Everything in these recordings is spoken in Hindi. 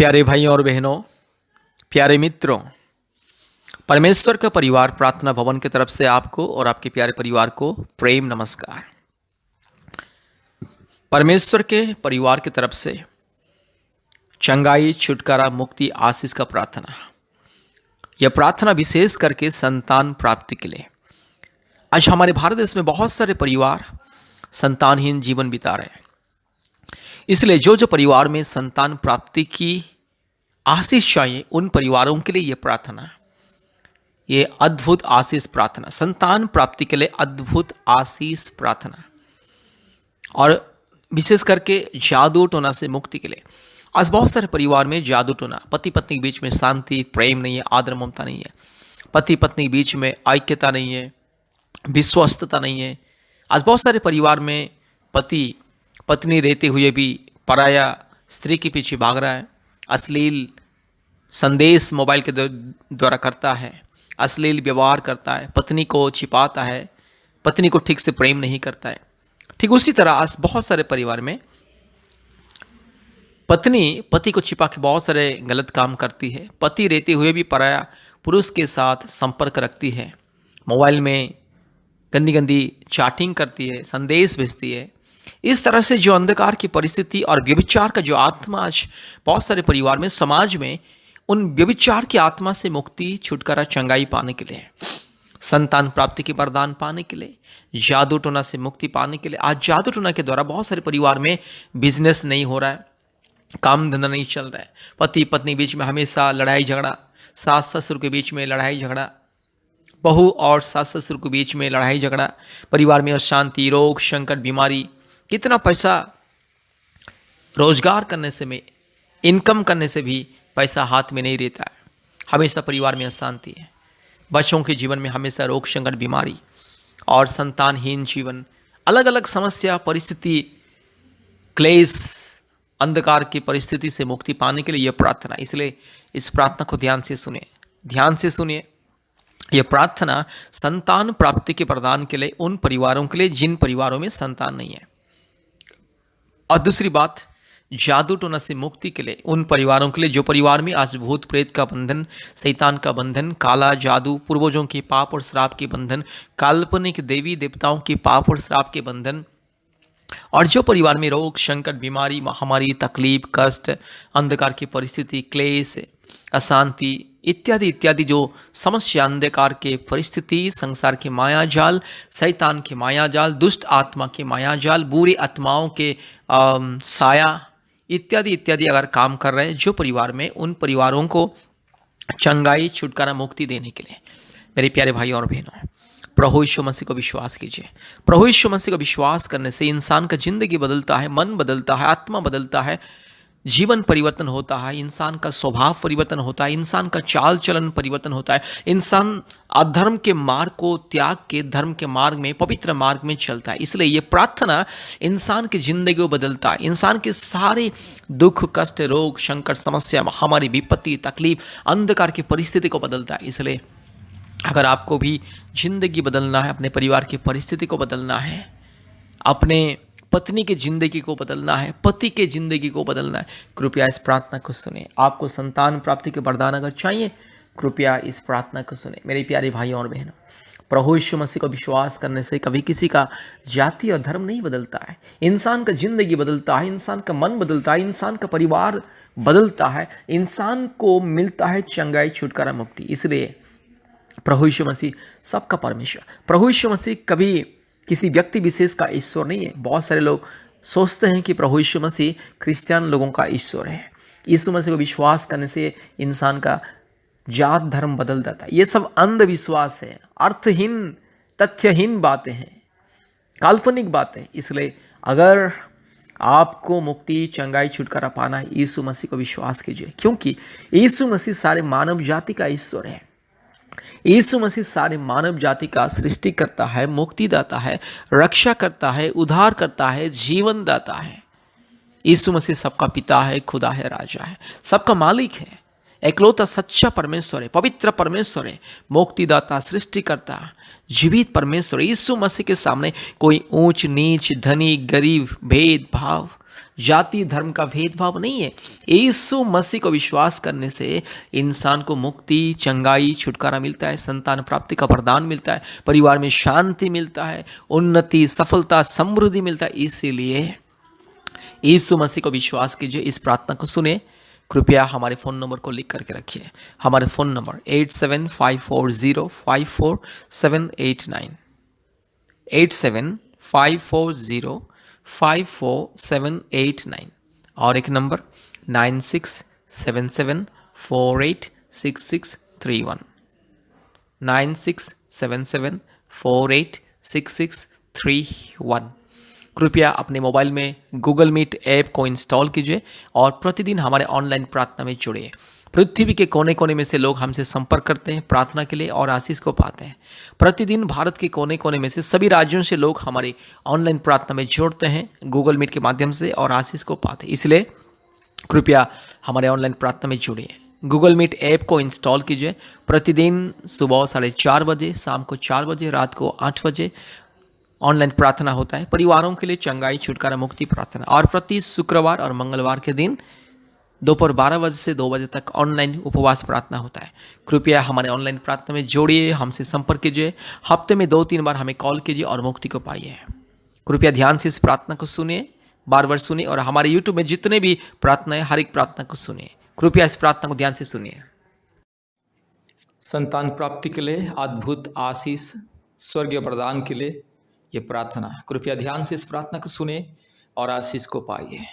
प्यारे भाइयों और बहनों, प्यारे मित्रों, परमेश्वर का परिवार प्रार्थना भवन की तरफ से आपको और आपके प्यारे परिवार को प्रेम नमस्कार। परमेश्वर के परिवार की तरफ से चंगाई, छुटकारा, मुक्ति, आशीष का प्रार्थना। यह प्रार्थना विशेष करके संतान प्राप्ति के लिए। आज हमारे भारत देश में बहुत सारे परिवार संतानहीन जीवन बिता रहे हैं। इसलिए जो परिवार में संतान प्राप्ति की आशीष चाहिए, उन परिवारों के लिए यह प्रार्थना, ये अद्भुत आशीष प्रार्थना, संतान प्राप्ति के लिए अद्भुत आशीष प्रार्थना, और विशेष करके जादू टोना से मुक्ति के लिए। आज बहुत सारे परिवार में जादू टोना, पति पत्नी के बीच में शांति, प्रेम नहीं है, आदर ममता नहीं है, पति पत्नी के बीच में ऐक्यता नहीं है, विश्वस्तता नहीं है। आज बहुत सारे परिवार में पति पत्नी रहते हुए भी पराया स्त्री के पीछे भाग रहा है, अश्लील संदेश मोबाइल के द्वारा करता है, अश्लील व्यवहार करता है, पत्नी को छिपाता है, पत्नी को ठीक से प्रेम नहीं करता है। ठीक उसी तरह आज बहुत सारे परिवार में पत्नी पति को छिपा के बहुत सारे गलत काम करती है, पति रहते हुए भी पराया पुरुष के साथ संपर्क रखती है, मोबाइल में गंदी गंदी चैटिंग करती है, संदेश भेजती है। इस तरह से जो अंधकार की परिस्थिति और व्यभिचार का जो आत्मा आज बहुत सारे परिवार में, समाज में, उन व्यभिचार की आत्मा से मुक्ति, छुटकारा, चंगाई पाने के लिए, संतान प्राप्ति के वरदान पाने के लिए, जादू टोना से मुक्ति पाने के लिए। आज जादू टोना के द्वारा बहुत सारे परिवार में बिजनेस नहीं हो रहा है, काम धंधा नहीं चल रहा है, पति पत्नी बीच में हमेशा लड़ाई झगड़ा, सास ससुर के बीच में लड़ाई झगड़ा, बहू और सास ससुर के बीच में लड़ाई झगड़ा, परिवार में अशांति, रोग, संकट, बीमारी। कितना पैसा रोजगार करने से में, इनकम करने से भी पैसा हाथ में नहीं रहता है, हमेशा परिवार में अशांति है, बच्चों के जीवन में हमेशा रोग, संकट, बीमारी और संतानहीन जीवन, अलग अलग समस्या, परिस्थिति, क्लेश, अंधकार की परिस्थिति से मुक्ति पाने के लिए यह प्रार्थना। इसलिए इस प्रार्थना को ध्यान से सुनिए, ध्यान से सुनिए। यह प्रार्थना संतान प्राप्ति के प्रदान के लिए उन परिवारों के लिए जिन परिवारों में संतान नहीं है, और दूसरी बात, जादू टोना से मुक्ति के लिए उन परिवारों के लिए जो परिवार में आज भूत प्रेत का बंधन, शैतान का बंधन, काला जादू, पूर्वजों के पाप और श्राप के बंधन, काल्पनिक देवी देवताओं के पाप और श्राप के बंधन, और जो परिवार में रोग, संकट, बीमारी, महामारी, तकलीफ, कष्ट, अंधकार की परिस्थिति, क्लेश, अशांति इत्यादि इत्यादि जो समस्या, अंधकार के परिस्थिति, संसार के माया जाल, शैतान के माया जाल, दुष्ट आत्मा के माया जाल, बुरी आत्माओं के साया इत्यादि इत्यादि अगर काम कर रहे हैं जो परिवार में, उन परिवारों को चंगाई, छुटकारा, मुक्ति देने के लिए मेरे प्यारे भाइयों और बहनों, प्रभु यीशु मसीह को विश्वास कीजिए। प्रभु यीशु मसीह को विश्वास करने से इंसान का जिंदगी बदलता है, मन बदलता है, आत्मा बदलता है, जीवन परिवर्तन होता है, इंसान का स्वभाव परिवर्तन होता है, इंसान का चाल चलन परिवर्तन होता है, इंसान अधर्म के मार्ग को त्याग के धर्म के मार्ग में, पवित्र मार्ग में चलता है। इसलिए ये प्रार्थना इंसान की जिंदगी को बदलता है, इंसान के सारे दुख, कष्ट, रोग, संकट, समस्या, महामारी, विपत्ति, तकलीफ, अंधकार की परिस्थिति को बदलता है। इसलिए अगर आपको भी जिंदगी बदलना है, अपने परिवार की परिस्थिति को बदलना है, अपने पत्नी की जिंदगी को बदलना है, पति के जिंदगी को बदलना है, कृपया इस प्रार्थना को सुने। आपको संतान प्राप्ति के वरदान अगर चाहिए, कृपया इस प्रार्थना को सुने। मेरे प्यारे भाइयों और बहनों, प्रभु यीशु मसीह को विश्वास करने से कभी किसी का जाति और धर्म नहीं बदलता है, इंसान का जिंदगी बदलता है, इंसान का मन बदलता है, इंसान का परिवार बदलता है, इंसान को मिलता है चंगाई, छुटकारा, मुक्ति। इसलिए प्रभु यीशु मसीह सबका परमेश्वर, प्रभु यीशु मसीह कभी किसी व्यक्ति विशेष का ईश्वर नहीं है। बहुत सारे लोग सोचते हैं कि प्रभु यीशु मसीह क्रिश्चियन लोगों का ईश्वर है। यीशु मसीह को विश्वास करने से इंसान का जात धर्म बदल जाता है। ये सब अंधविश्वास है, अर्थहीन, तथ्यहीन बातें हैं, काल्पनिक बातें। इसलिए अगर आपको मुक्ति, चंगाई, छुटकारा पाना है, यीशु मसीह को विश्वास कीजिए, क्योंकि यीशु मसीह सारे मानव जाति का ईश्वर है। यीशु मसीह सारे मानव जाति का सृष्टि करता है, मुक्ति दाता है, रक्षा करता है, उद्धार करता है, जीवन दाता है। यीशु मसीह सबका पिता है, खुदा है, राजा है, सबका मालिक है, एकलौता सच्चा परमेश्वर है, पवित्र परमेश्वर है, मुक्तिदाता, सृष्टिकर्ता, जीवित परमेश्वर। यीशु मसीह के सामने कोई ऊंच नीच, धनी गरीब, भेदभाव, जाति धर्म का भेदभाव नहीं है। यीशु मसीह को विश्वास करने से इंसान को मुक्ति, चंगाई, छुटकारा मिलता है, संतान प्राप्ति का वरदान मिलता है, परिवार में शांति मिलता है, उन्नति, सफलता, समृद्धि मिलता है। इसीलिए यीशु मसीह को विश्वास कीजिए, इस प्रार्थना को सुने। कृपया हमारे फ़ोन नंबर को लिख करके रखिए। हमारे फ़ोन नंबर 8754054789, 8754054789, और एक नंबर 9677486631, 9677486631। कृपया अपने मोबाइल में गूगल मीट ऐप को इंस्टॉल कीजिए और प्रतिदिन हमारे ऑनलाइन प्रार्थना में जुड़िए। पृथ्वी के कोने कोने में से लोग हमसे संपर्क करते हैं प्रार्थना के लिए और आशीष को पाते हैं। प्रतिदिन भारत के कोने कोने में से सभी राज्यों से लोग हमारी ऑनलाइन प्रार्थना में जुड़ते हैं गूगल मीट के माध्यम से और आशीष को पाते हैं। इसलिए कृपया हमारे ऑनलाइन प्रार्थना में जुड़िए। गूगल मीट ऐप को इंस्टॉल कीजिए। प्रतिदिन सुबह 4:30 बजे, शाम को 4 बजे, रात को 8 बजे ऑनलाइन प्रार्थना होता है। परिवारों के लिए चंगाई, छुटकारा, मुक्ति प्रार्थना। और प्रति शुक्रवार और मंगलवार के दिन दोपहर 12 बजे से 2 बजे तक ऑनलाइन उपवास प्रार्थना होता है। कृपया हमारे ऑनलाइन प्रार्थना में जोड़िए, हमसे संपर्क कीजिए। हफ्ते में 2-3 बार हमें कॉल कीजिए और मुक्ति को पाइए। कृपया ध्यान से इस प्रार्थना को सुनिए, बार बार सुनिए, और हमारे यूट्यूब में जितने भी प्रार्थना है हर एक प्रार्थना को सुनिए। कृपया इस प्रार्थना को ध्यान से सुनिए। संतान प्राप्ति के लिए अद्भुत आशीष, स्वर्गीय वरदान के लिए ये प्रार्थना। कृपया ध्यान से इस प्रार्थना को सुने और आशीष को पाइए।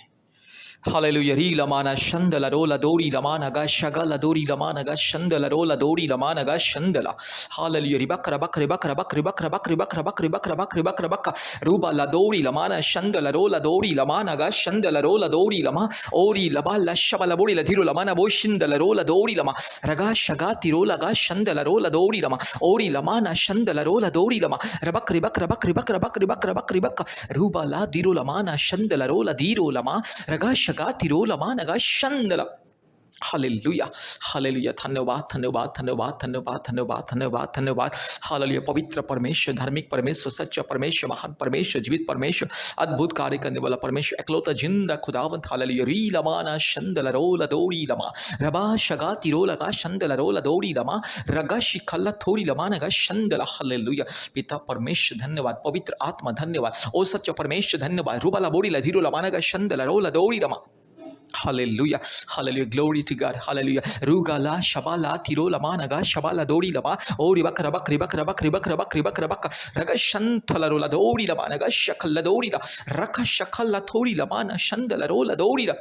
हालेलुया। री लमाना शंदल रोला दोरी लमाना गा शगल दोरी लमाना गा शंदल रोला दोरी लमाना गा शंदला। हालेलुया। रिबक रबक रिबक रबक रिबक रबक रिबक रबक रिबक रबक रिबक रबक रूबा ला दोरी लमाना शंदल रोला दोरी लमाना गा शंदल रोला दोरी लमा ओरी लबा लशबल बोरी लधिरो लमाना बो शिंदल रोला दोरी लमा रगा शगा तिरोला गा शंदल रोला दोरी लमा ओरी लमाना शंदल रोला दोरी लमा रबक रिबक रबक रिबक रबक रिबक रबक रिबक रूबा ला दिरो लमाना शंदल रोला दीरो लमा रगा शगा तिरो लमा नगा शंदला। Hallelujah, hallelujah. धन्यवाद, धन्यवाद, धन्यवाद, धन्यवाद, धन्यवाद, धन्यवाद, धन्यवाद। हालेलुया। पवित्र परमेश्वर, धार्मिक परमेश्वर, सच्चा परमेश्वर, महान परमेश्वर, जीवित परमेश्वर, अद्भुत कार्य करने वाला परमेश्वर, एकलौता जिंदा खुदावंत। हालेलुया। री लमाना शंदल रोला दोरी लमा रबा शगा तिरो लगा शंदल रोला दोरी लमा रगा शिखल्ला थोड़ी लमा नगा शंदला। हालेलुया। पिता परमेश्वर धन्यवाद, पवित्र आत्मा धन्यवाद, ओ सच्चा परमेश्वर धन्यवाद। रूबाला बोरी लधीरो लमा नगा शंदल रोला दोरी लमा। Hallelujah, hallelujah, glory to God, hallelujah. Rugala shabala tiro lama naga shabala dori lama ori bak rabak ribak rabak ribak rabak ribak rabak raga shantala rola dori lama naga shakala dori la raka shakala thori lama na shandala rola dori la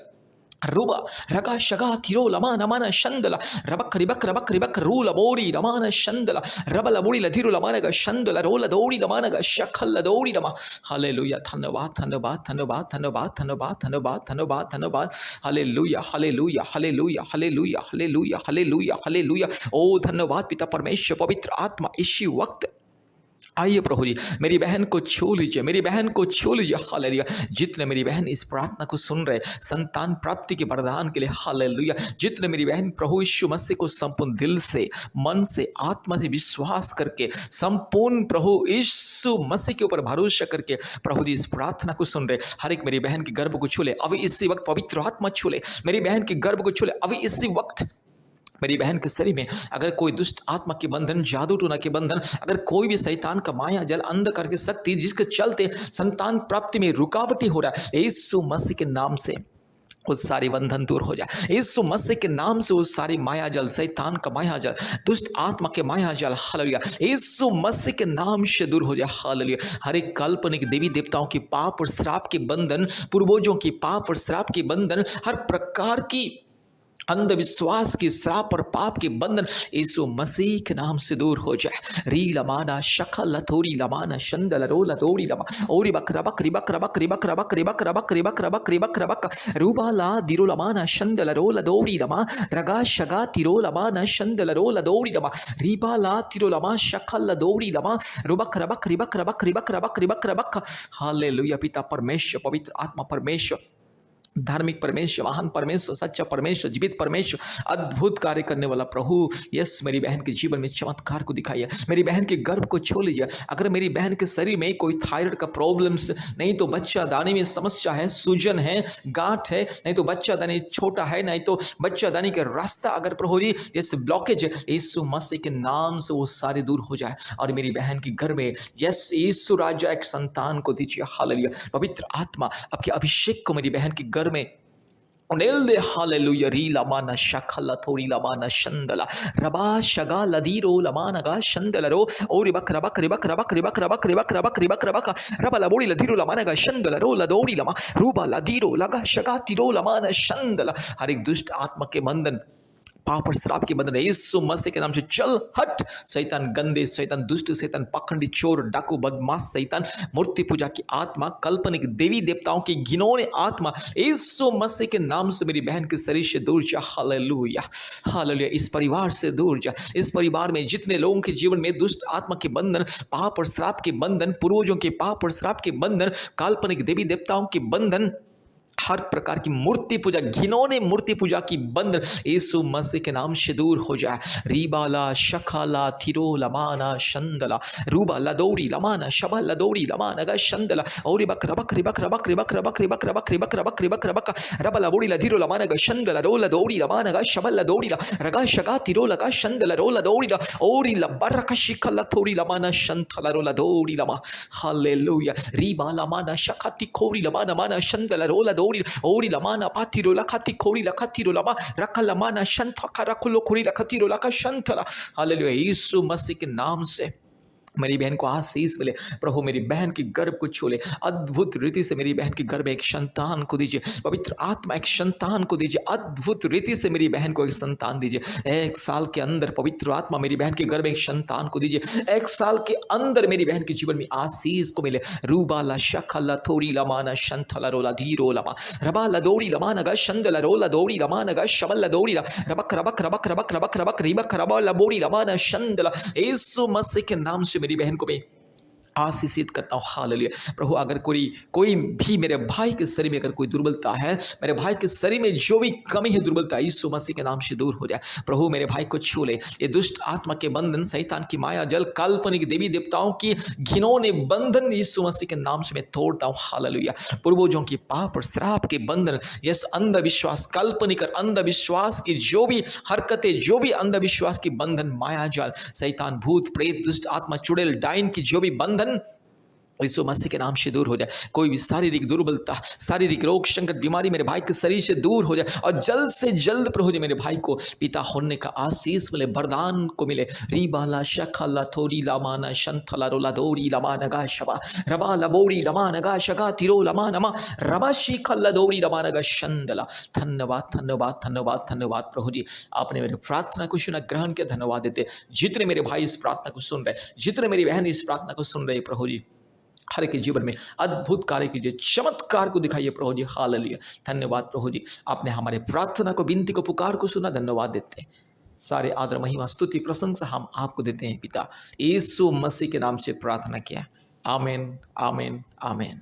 Ruba raga shaga tiro lamana mana shandala rabak ribak rula bori lamana shandala rabala bori la tiro lamana ga shandala rola dori lamana ga shakala dori lama. Hallelujah. धन्यवाद, धन्यवाद, धन्यवाद, धन्यवाद, धन्यवाद, धन्यवाद, धन्यवाद, धन्यवाद। Hallelujah, hallelujah, hallelujah, hallelujah, hallelujah, hallelujah, hallelujah. ओ धन्यवाद पिता परमेश्वर, पवित्र आत्मा। इसी वक्त आइए प्रभु जी, मेरी बहन को छू लीजिए, मेरी बहन को छू लीजिए। हालेलुया। जितने मेरी बहन इस प्रार्थना को सुन रहे संतान प्राप्ति के वरदान के लिए, हालेलुया। जितने मेरी बहन प्रभु यीशु मसीह को संपूर्ण दिल से, मन से, आत्मा से विश्वास करके, संपूर्ण प्रभु यीशु मसीह के ऊपर भरोसा करके प्रभु जी इस प्रार्थना को सुन रहे, हर एक मेरी बहन के गर्भ को छू ले अभी इसी वक्त। पवित्र आत्मा छू ले मेरी बहन के गर्भ को, छू ले अभी इसी वक्त। मेरी बहन के शरीर में अगर कोई दुष्ट आत्मा के बंधन, जादू टोना के बंधन, अगर कोई भी शैतान का माया जल, अंधकार की शक्ति जिसके चलते संतान प्राप्ति में रुकावटें हो रहा है, यीशु मसीह के नाम से उस सारी बंधन दूर हो जाए। यीशु मसीह के नाम से उस सारी माया जल, शैतान का माया जल, दुष्ट आत्मा के माया जल, हालेलुया, यीशु मसीह के नाम से दूर हो जाए। हालेलुया। हर एक काल्पनिक देवी देवताओं की पाप और श्राप के बंधन, पूर्वजों की पाप और श्राप के बंधन, हर प्रकार की अंधविश्वास की श्राप और पाप के बंधन यीशु मसीह के नाम से दूर हो जाए। री लमाना शखल थोरी लमाना शंदल रोला दोरी लमा ओरी बक रबक रिबक रबक रिबक रबक रिबक रबक रिबक रबक रिबक रबक रूबाला दिरो लमाना शंदल रोला दोरी लमा रगा शगा तिरो लमाना शंदल रोला दोरी लमा रीबाला तिरो लमा शखल दोरी लमा रुबक रबक रिबक रबक रिबक रबक रिबक रबक। हालेलुया। पिता परमेश्वर, पवित्र आत्मा परमेश्वर, धार्मिक परमेश्वर, महान परमेश्वर, सच्चा परमेश्वर, जीवित परमेश्वर, अद्भुत कार्य करने वाला प्रभु, यस मेरी बहन के जीवन में चमत्कार को दिखाइए। मेरी बहन के गर्भ को छू लीजिए। अगर मेरी बहन के शरीर में कोई थायराइड का प्रॉब्लम्स, नहीं तो बच्चा दानी में समस्या है, सूजन है, गांठ है, नहीं तो बच्चा दानी छोटा है, नहीं तो बच्चा दानी का रास्ता अगर प्रभु जी यस ब्लॉकेज है, यीशु मसीह के नाम से वो सारे दूर हो जाए और मेरी बहन की घर में यस यीशु राजा एक संतान को दीजिए। हालेलुया। पवित्र आत्मा आपके अभिषेक को मेरी बहन की घर में उनेल दे। हालेलुया। री लमाना शखला थोड़ी लमाना शंदला रबा शगा लदीरो लमाना गा शंदला रो ओरी बक रबक रिबक रबक रिबक रबक रिबक रबक रिबक रबक रबा लबोड़ी लदीरो लमाना गा शंदला रो लदोड़ी लमा रूबा लदीरो लगा शगा तिरो लमाना शंदला। हर एक दुष्ट आत्मा के बंधन, पाप और श्राप के बंधन यीशु मसीह के नाम से चल हट। शैतान गंदे, शैतान दुष्ट, शैतान पाखंडी, चोर, डाकू, बदमाश, शैतान मूर्ति पूजा की आत्मा, काल्पनिक देवी देवताओं की घिनौने आत्मा यीशु मसीह के नाम से मेरी बहन के शरीर से दूर जा। हालेलुया। हालेलुया। इस परिवार से दूर जा। इस परिवार में जितने लोगों के जीवन में दुष्ट आत्मा के बंधन, पाप और श्राप के बंधन, पूर्वजों के पाप और श्राप के बंधन, काल्पनिक देवी देवताओं के बंधन, हर प्रकार की मूर्ति पूजा, घिनौने मूर्ति पूजा की बंधन यीशु मसीह के नाम से दूर हो जाए। रीबाला शखाला थिरो लमाना शंदला रूबा लदौरी लमाना शबा लदौरी लमाना गा शंदला और रिबक रबक रिबक रबक रिबक रबक रिबक रबक रिबक रबक रिबक रबक रबा लबोड़ी लधिरो लमाना गा शंदला रो लदौरी लमाना गा शबा लदौरी रगा शगा तिरो लगा शंदला रो लदौरी ओरी लबरका शिखला थोरी लमाना शंथला रो लदौरी लमा। हालेलुया। रीबा लमाना शखाति खोरी लमाना माना शंदला रो लदौरी ओरी लमाना पातिरो लखाति खोरी लखातिरो लमा रखा लमाना शंथ खरकुलो खोरी लखातिरो लखा शंथला। हालेलुया। यीशु मसीह के नाम से मेरी बहन को आशीष मिले। प्रभु मेरी बहन की गर्भ को छू ले। अद्भुत रीति से मेरी बहन की गर्भ में एक संतान को दीजिए। पवित्र आत्मा एक संतान को दीजिए। अद्भुत रीति से मेरी बहन को एक संतान दीजिए। 1 साल के अंदर पवित्र आत्मा मेरी बहन के गर्भ में एक संतान को दीजिए। 1 साल के अंदर मेरी बहन के जीवन में आशीष को मिले। रूबाला शखला थोड़ी लमाना शंथला रोला धीरो लमा रबाला दौड़ी लमाना गा शंदला रोला दौड़ी लमाना गा शबला दौड़ी रबक रबक रबक रबक रबक रबक रिबक रबा लबोड़ी लमाना शंदला। यीशु मसीह के नाम से मेरी बहन को मैं आशीषित करता हूँ। हालेलुया। प्रभु अगर कोई भी मेरे भाई के शरीर में अगर कोई दुर्बलता है, मेरे भाई के शरीर में जो भी कमी है, दुर्बलता यीशु मसीह के नाम से दूर हो जाए। प्रभु मेरे भाई को छू ले। ये दुष्ट आत्मा के बंधन, शैतान की माया जल, काल्पनिक देवी देवताओं की घिनौने बंधन यीशु मसीह के नाम से मैं तोड़ता हूँ। हालेलुया। पूर्वजों की पाप और श्राप के बंधन, यस अंधविश्वास, काल्पनिक और अंधविश्वास की जो भी हरकतें, जो भी अंधविश्वास की बंधन, माया जाल, शैतान, भूत, प्रेत, दुष्ट आत्मा, चुड़ैल, डाइन की जो भी बंधन यीशु मसीह के नाम से दूर हो जाए। कोई भी शारीरिक दुर्बलता, शारीरिक रोग, संकट, बीमारी मेरे भाई के शरीर से दूर हो जाए और जल्द से जल्द प्रभु जी मेरे भाई को पिता होने का आशीष मिले, वरदान को मिले। रीबाला शखला थोरी लमाना शंथला रोला दौरी लमाना गा शबा रबा लबोरी लमाना गा शगा तिरो लमाना मा रबा शिखला दौरी लमाना गा शंदला। धन्यवाद धन्यवाद धन्यवाद धन्यवाद प्रभु जी, आपने मेरे प्रार्थना को सुना, ग्रहण किया। धन्यवाद देते जितने मेरे भाई इस प्रार्थना को सुन रहे, जितने मेरी बहन इस प्रार्थना को सुन रहे, प्रभु जी हर एक के जीवन में अद्भुत कार्य कीजिए, चमत्कार को दिखाइए प्रभु जी। हालेलुया। धन्यवाद प्रभु जी, आपने हमारे प्रार्थना को, विनती को, पुकार को सुना। धन्यवाद देते हैं। सारे आदर, महिमा, स्तुति, प्रशंसा हम आपको देते हैं पिता। यीशु मसीह के नाम से प्रार्थना किया। आमीन आमीन आमीन।